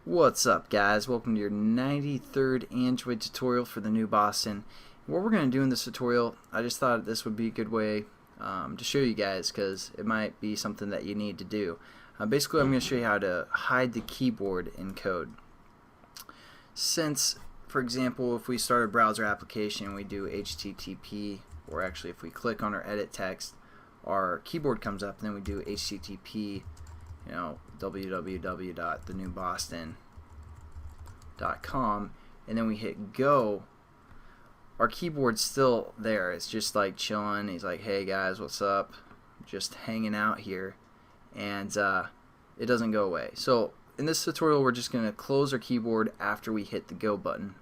What's up, guys? Welcome to your 93rd Android tutorial for the new Boston. What we're going to do in this tutorial, I just thought this would be a good way to show you guys, because it might be something that you need to do. Basically, I'm going to show you how to hide the keyboard in code. Since, for example, if we start a browser application, we do HTTP, or actually if we click on our edit text, our keyboard comes up, and then we do HTTP, www.thenewboston.com, and then we hit go. Our keyboard's still there. It's just like chilling. He's like, hey guys, what's up? Just hanging out here, and it doesn't go away. So in this tutorial, we're just going to close our keyboard after we hit the go button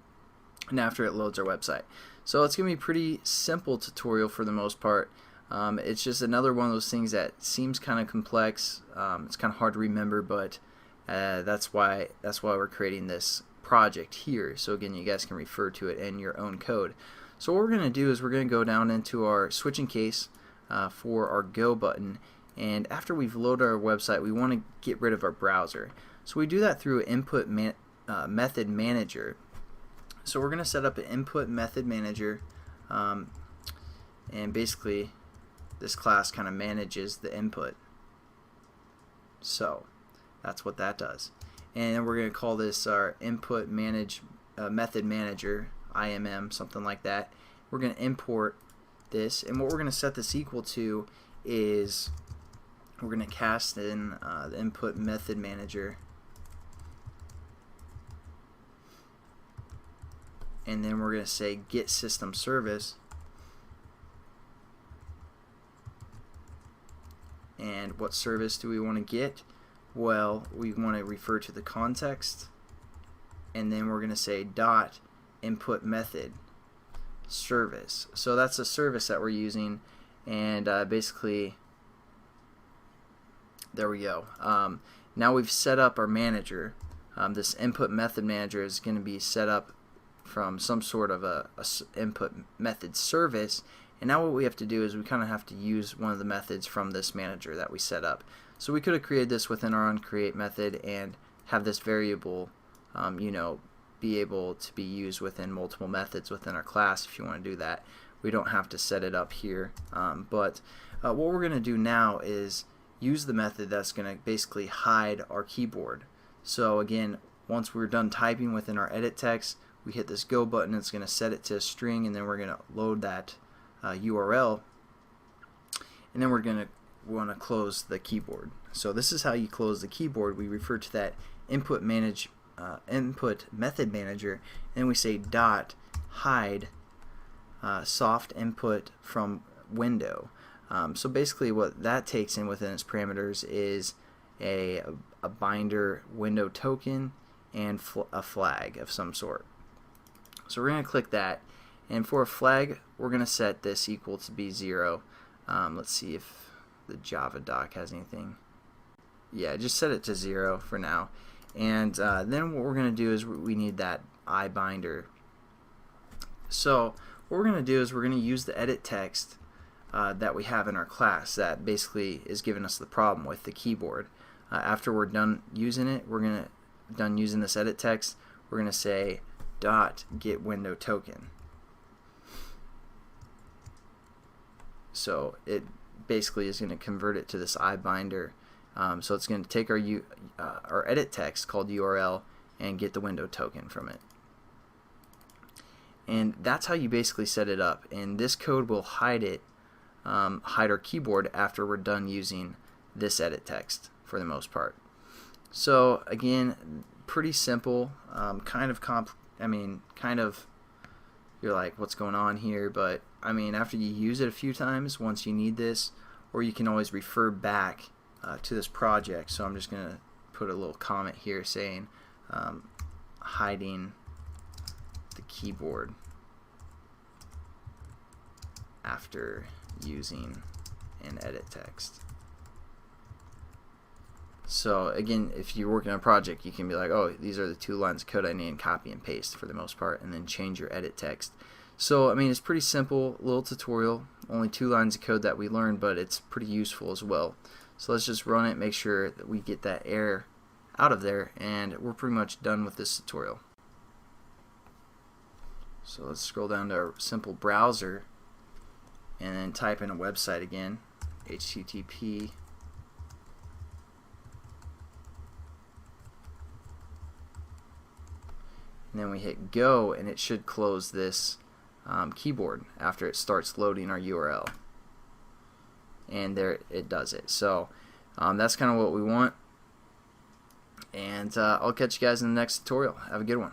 and after it loads our website. So it's going to be a pretty simple tutorial for the most part. It's just another one of those things that seems kind of complex. It's kind of hard to remember, but that's why we're creating this project here. So again, you guys can refer to it in your own code. So what we're going to do is we're going to go down into our switching case for our go button, and after we've loaded our website, we want to get rid of our browser. So we do that through input method manager. So we're going to set up an input method manager, and basically this class kind of manages the input. So that's what that does. And then we're going to call this our input method manager, IMM, something like that. We're going to import this, and what we're going to set this equal to is we're going to cast in the input method manager, and then we're going to say get system service. And what service do we want to get? Well, we want to refer to the context, and then we're going to say dot input method service. So that's a service that we're using, and basically there we go. Now we've set up our manager. This input method manager is going to be set up from some sort of a input method service. And now what we have to do is we kind of have to use one of the methods from this manager that we set up. So we could have created this within our onCreate method and have this variable be able to be used within multiple methods within our class if you want to do that. We don't have to set it up here. But what we're going to do now is use the method that's going to basically hide our keyboard. So again, once we're done typing within our edit text, we hit this go button. It's going to set it to a string, and then we're going to load that URL, and then we're going to want to close the keyboard. So this is how you close the keyboard. We refer to that input method manager, and we say dot hide soft input from window. So basically what that takes in within its parameters is a binder window token and a flag of some sort. So we're going to click that, and for a flag we're going to set this equal to be 0. Let's see if the Java doc has anything. Yeah, just set it to 0 for now. And then what we're going to do is we need that iBinder. So what we're going to do is we're going to use the edit text that we have in our class that basically is giving us the problem with the keyboard. After we're done using it, done using this edit text, we're going to say dot get window token. So it basically is going to convert it to this iBinder. So it's going to take our edit text called URL and get the window token from it. And that's how you basically set it up. And this code will hide it, hide our keyboard after we're done using this edit text for the most part. So again, pretty simple. Kind of you're like, what's going on here? But I mean, after you use it a few times, once you need this, or you can always refer back to this project. So I'm just going to put a little comment here saying hiding the keyboard after using an edit text. So again, if you're working on a project, you can be like, oh, these are the 2 lines of code I need, and copy and paste for the most part, and then change your edit text. So I mean, it's pretty simple little tutorial, only 2 lines of code that we learned, but it's pretty useful as well. So let's just run it, make sure that we get that error out of there, and we're pretty much done with this tutorial. So let's scroll down to our simple browser and then type in a website again, HTTP. And then we hit go, and it should close this keyboard after it starts loading our URL. And there it does it. So that's kind of what we want. And I'll catch you guys in the next tutorial. Have a good one.